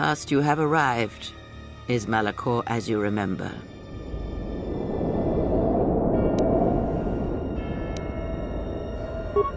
last you have arrived. Is Malachor as you remember?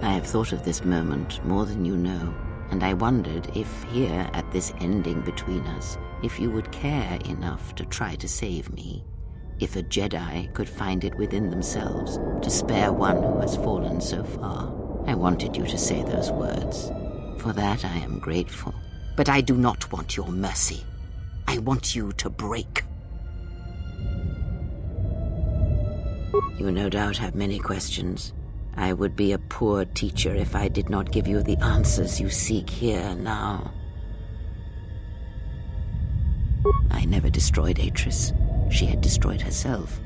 I have thought of this moment more than you know, and I wondered if here at this ending between us, if you would care enough to try to save me. If a Jedi could find it within themselves to spare one who has fallen so far. I wanted you to say those words. For that I am grateful. But I do not want your mercy. I want you to break. You no doubt have many questions. I would be a poor teacher if I did not give you the answers you seek here now. I never destroyed Atris. She had destroyed herself.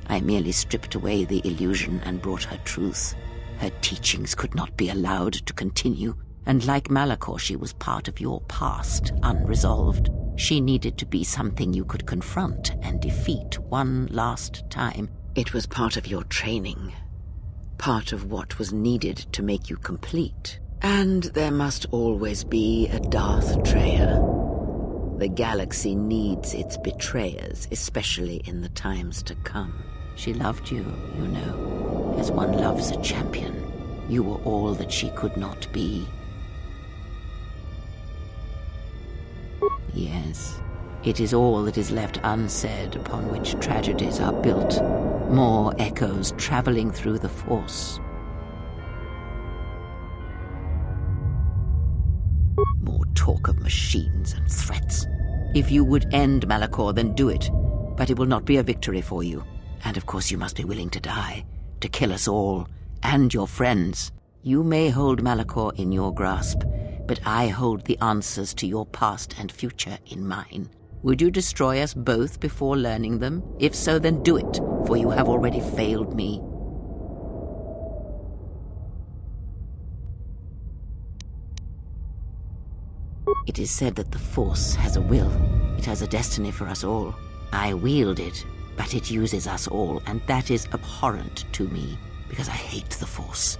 I merely stripped away the illusion and brought her truth. Her teachings could not be allowed to continue, and like Malachor, she was part of your past, unresolved. She needed to be something you could confront and defeat one last time. It was part of your training, part of what was needed to make you complete. And there must always be a Darth Traya. The galaxy needs its betrayers, especially in the times to come. She loved you, you know, as one loves a champion. You were all that she could not be. Yes, it is all that is left unsaid upon which tragedies are built. More echoes traveling through the Force. More talk of machines and threats. If you would end Malachor, then do it. But it will not be a victory for you. And of course you must be willing to die, to kill us all, and your friends. You may hold Malachor in your grasp, but I hold the answers to your past and future in mine. Would you destroy us both before learning them? If so, then do it, for you have already failed me. It is said that the Force has a will. It has a destiny for us all. I wield it, but it uses us all, and that is abhorrent to me, because I hate the Force.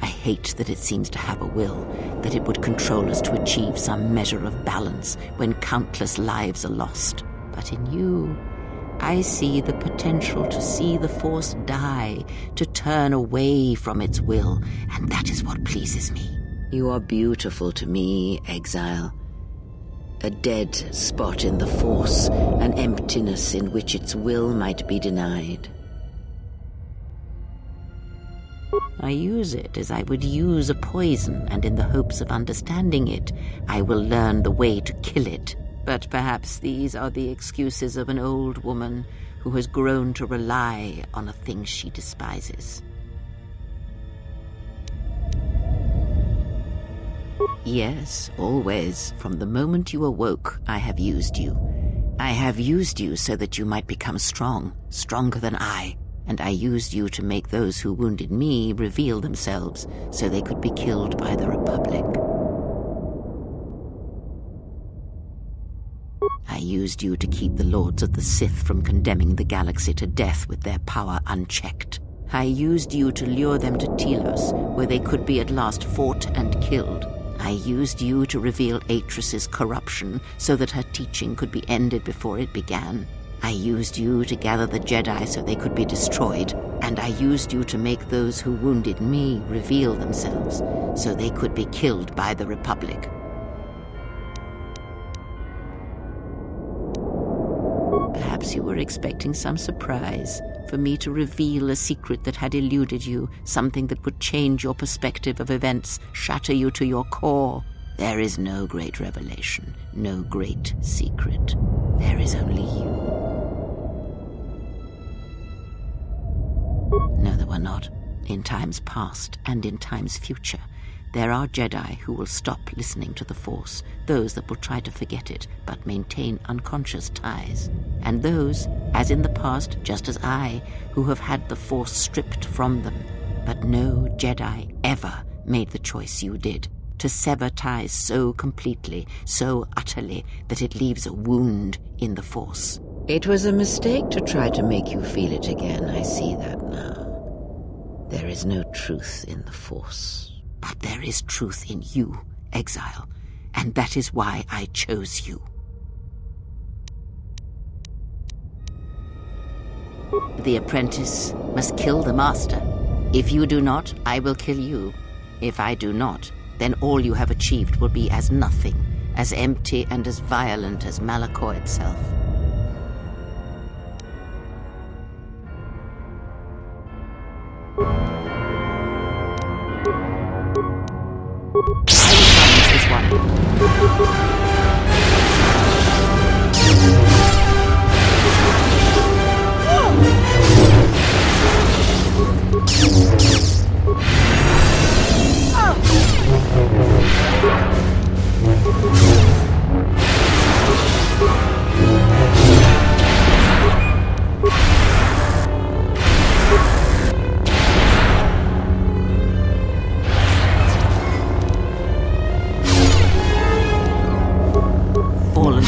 I hate that it seems to have a will, that it would control us to achieve some measure of balance when countless lives are lost. But in you, I see the potential to see the Force die, to turn away from its will, and that is what pleases me. You are beautiful to me, Exile. A dead spot in the Force, an emptiness in which its will might be denied. I use it as I would use a poison, and in the hopes of understanding it, I will learn the way to kill it. But perhaps these are the excuses of an old woman who has grown to rely on a thing she despises. Yes, always. From the moment you awoke, I have used you. I have used you so that you might become strong, stronger than I. And I used you to make those who wounded me reveal themselves so they could be killed by the Republic. I used you to keep the Lords of the Sith from condemning the galaxy to death with their power unchecked. I used you to lure them to Telos, where they could be at last fought and killed. I used you to reveal Atris's corruption so that her teaching could be ended before it began. I used you to gather the Jedi so they could be destroyed, and I used you to make those who wounded me reveal themselves so they could be killed by the Republic. Perhaps you were expecting some surprise, for me to reveal a secret that had eluded you, something that would change your perspective of events, shatter you to your core. There is no great revelation, no great secret. There is only you. No, there were not. In times past and in times future, there are Jedi who will stop listening to the Force, those that will try to forget it but maintain unconscious ties, and those, as in the past, just as I, who have had the Force stripped from them. But no Jedi ever made the choice you did, to sever ties so completely, so utterly, that it leaves a wound in the Force. It was a mistake to try to make you feel it again, I see that now. There is no truth in the Force. But there is truth in you, Exile, and that is why I chose you. The apprentice must kill the master. If you do not, I will kill you. If I do not, then all you have achieved will be as nothing, as empty and as violent as Malachor itself. I will silence this one. Fallen.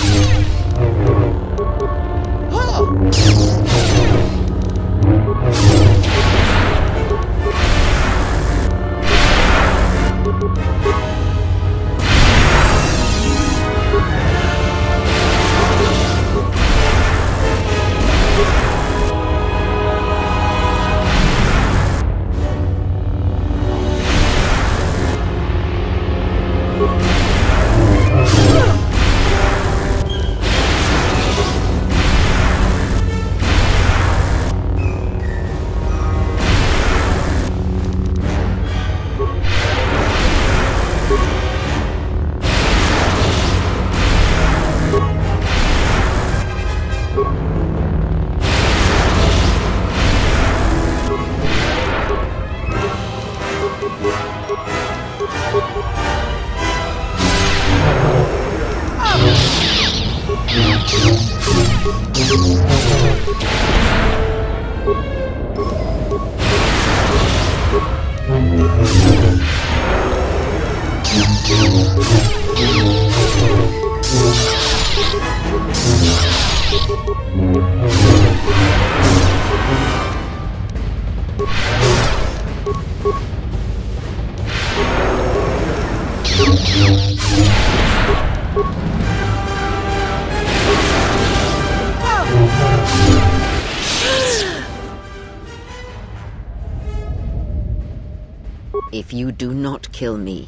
If you do not kill me,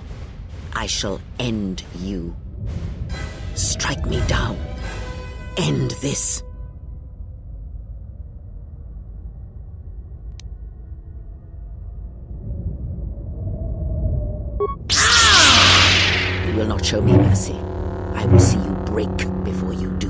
I shall end you. Strike me down. End this. You will not show me mercy. I will see you break before you do.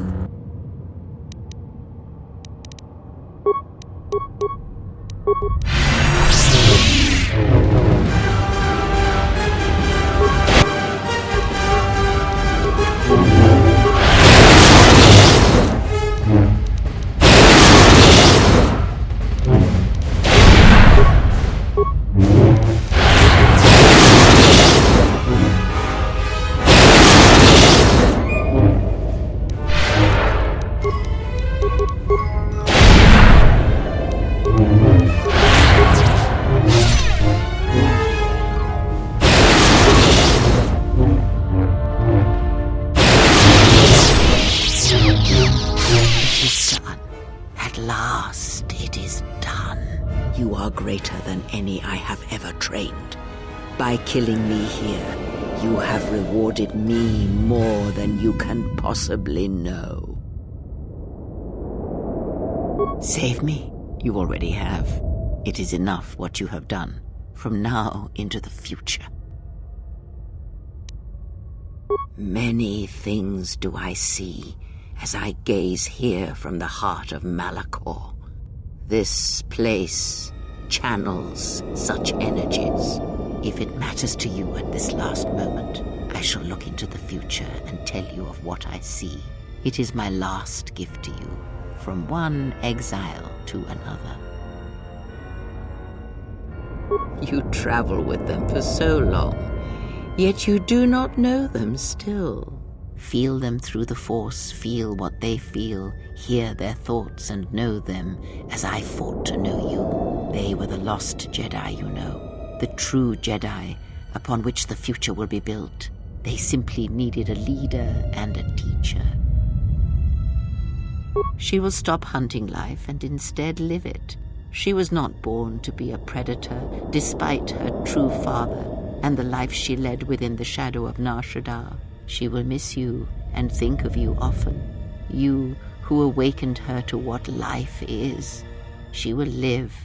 You are greater than any I have ever trained. By killing me here, you have rewarded me more than you can possibly know. Save me? You already have. It is enough what you have done, from now into the future. Many things do I see as I gaze here from the heart of Malachor. This place channels such energies. If it matters to you at this last moment, I shall look into the future and tell you of what I see. It is my last gift to you, from one exile to another. You travel with them for so long, yet you do not know them still. Feel them through the Force, feel what they feel, hear their thoughts and know them as I fought to know you. They were the lost Jedi, you know, the true Jedi upon which the future will be built. They simply needed a leader and a teacher. She will stop hunting life and instead live it. She was not born to be a predator, despite her true father and the life she led within the shadow of Nar Shaddaa. She will miss you and think of you often, you who awakened her to what life is. She will live,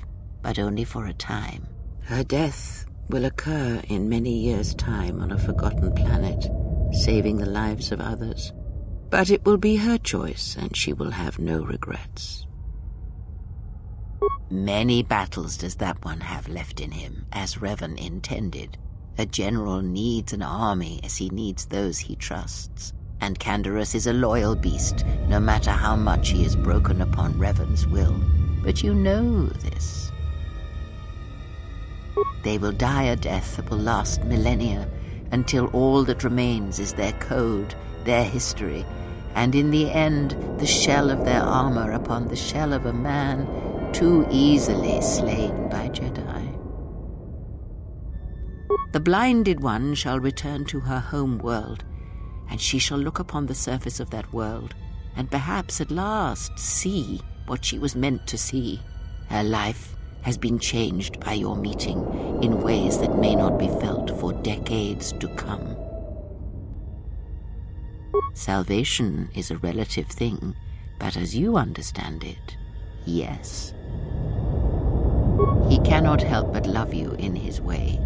but only for a time. Her death will occur in many years' time on a forgotten planet, saving the lives of others. But it will be her choice, and she will have no regrets. Many battles does that one have left in him, as Revan intended. A general needs an army as he needs those he trusts, and Canderous is a loyal beast, no matter how much he is broken upon Revan's will. But you know this. They will die a death that will last millennia, until all that remains is their code, their history, and in the end, the shell of their armor upon the shell of a man too easily slain by Jedi. The blinded one shall return to her home world, and she shall look upon the surface of that world, and perhaps at last see what she was meant to see. Her life has been changed by your meeting in ways that may not be felt for decades to come. Salvation is a relative thing, but as you understand it, yes. He cannot help but love you in his way.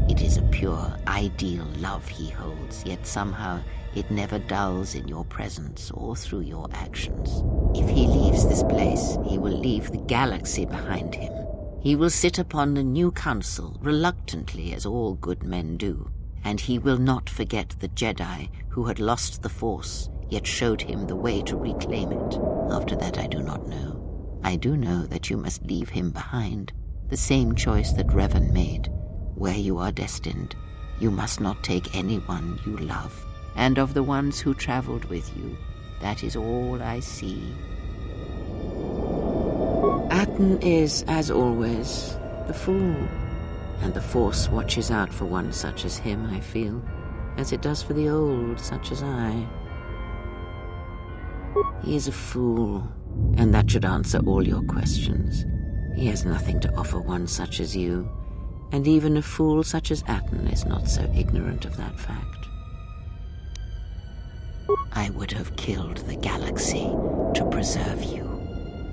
It is a pure, ideal love he holds, yet somehow it never dulls in your presence or through your actions. If he leaves this place, he will leave the galaxy behind him. He will sit upon the new council, reluctantly as all good men do, and he will not forget the Jedi who had lost the Force, yet showed him the way to reclaim it. After that I do not know. I do know that you must leave him behind, the same choice that Revan made. Where you are destined, you must not take anyone you love, and of the ones who traveled with you, that is all I see. Atten is, as always, the fool, and the Force watches out for one such as him, I feel, as it does for the old such as I. He is a fool, and that should answer all your questions. He has nothing to offer one such as you, and even a fool such as Atten is not so ignorant of that fact. I would have killed the galaxy to preserve you.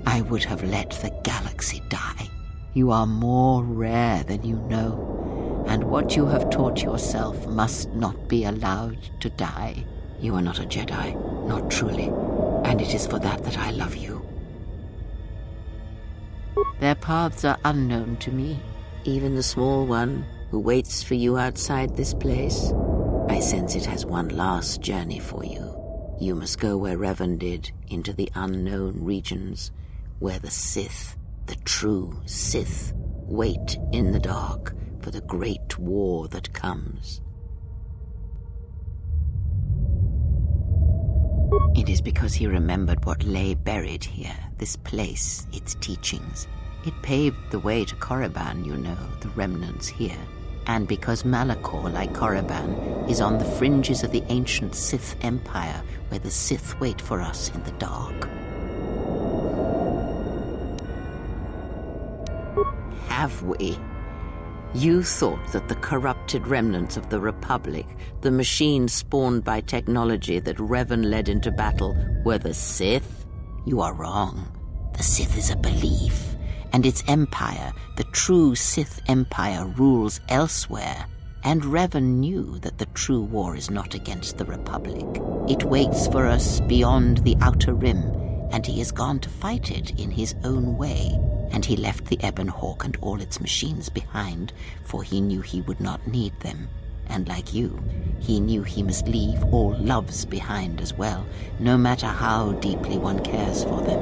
I would have let the galaxy die. You are more rare than you know, and what you have taught yourself must not be allowed to die. You are not a Jedi, not truly, and it is for that that I love you. Their paths are unknown to me, even the small one who waits for you outside this place. I sense it has one last journey for you. You must go where Revan did, into the unknown regions, where the Sith, the true Sith, wait in the dark for the great war that comes. It is because he remembered what lay buried here, this place, its teachings. It paved the way to Korriban, you know, the remnants here. And because Malachor, like Korriban, is on the fringes of the ancient Sith Empire, where the Sith wait for us in the dark. Have we? You thought that the corrupted remnants of the Republic, the machines spawned by technology that Revan led into battle, were the Sith? You are wrong. The Sith is a belief, and its empire, the true Sith Empire, rules elsewhere. And Revan knew that the true war is not against the Republic. It waits for us beyond the Outer Rim, and he has gone to fight it in his own way. And he left the Ebon Hawk and all its machines behind, for he knew he would not need them. And like you, he knew he must leave all loves behind as well, no matter how deeply one cares for them.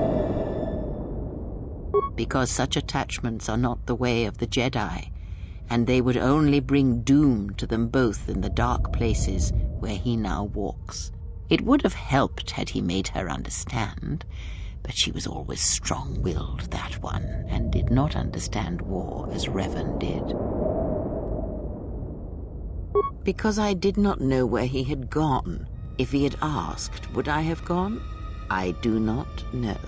Because such attachments are not the way of the Jedi, and they would only bring doom to them both in the dark places where he now walks. It would have helped had he made her understand, but she was always strong-willed, that one, and did not understand war as Revan did. Because I did not know where he had gone. If he had asked, would I have gone? I do not know.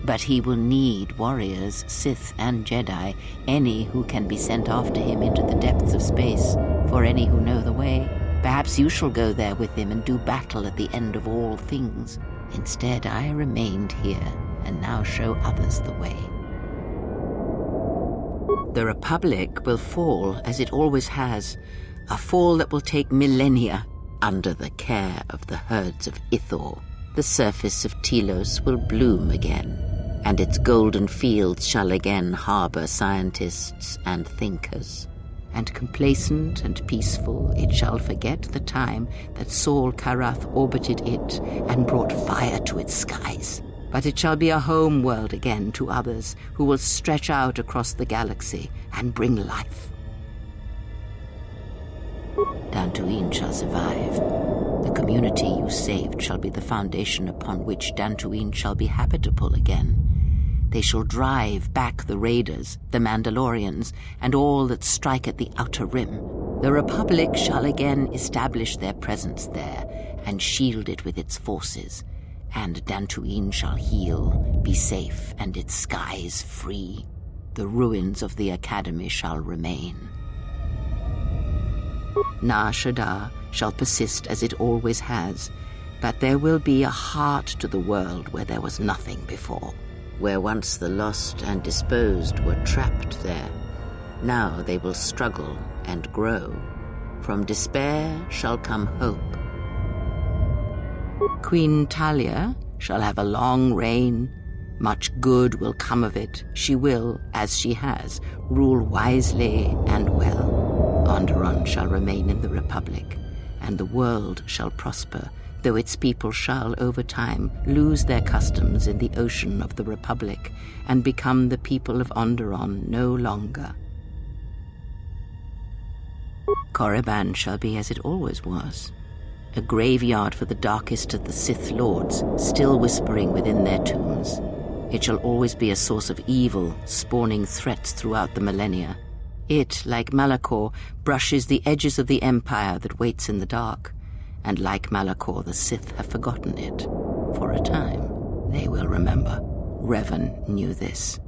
But he will need warriors, Sith and Jedi, any who can be sent after him into the depths of space, for any who know the way. Perhaps you shall go there with him and do battle at the end of all things. Instead, I remained here, and now show others the way. The Republic will fall, as it always has, a fall that will take millennia under the care of the herds of Ithor. The surface of Telos will bloom again, and its golden fields shall again harbor scientists and thinkers. And complacent and peaceful, it shall forget the time that Saul Karath orbited it and brought fire to its skies. But it shall be a home world again to others who will stretch out across the galaxy and bring life. Dantooine shall survive. The community you saved shall be the foundation upon which Dantooine shall be habitable again. They shall drive back the Raiders, the Mandalorians, and all that strike at the Outer Rim. The Republic shall again establish their presence there and shield it with its forces. And Dantooine shall heal, be safe, and its skies free. The ruins of the Academy shall remain. Nar Shaddaa shall persist as it always has, but there will be a heart to the world where there was nothing before. Where once the lost and disposed were trapped there, now they will struggle and grow. From despair shall come hope. Queen Talia shall have a long reign. Much good will come of it. She will, as she has, rule wisely and well. Onderon shall remain in the Republic, and the world shall prosper, though its people shall, over time, lose their customs in the ocean of the Republic and become the people of Onderon no longer. Korriban shall be as it always was, a graveyard for the darkest of the Sith Lords, still whispering within their tombs. It shall always be a source of evil, spawning threats throughout the millennia. It, like Malachor, brushes the edges of the Empire that waits in the dark. And like Malachor, the Sith have forgotten it. For a time, they will remember. Revan knew this.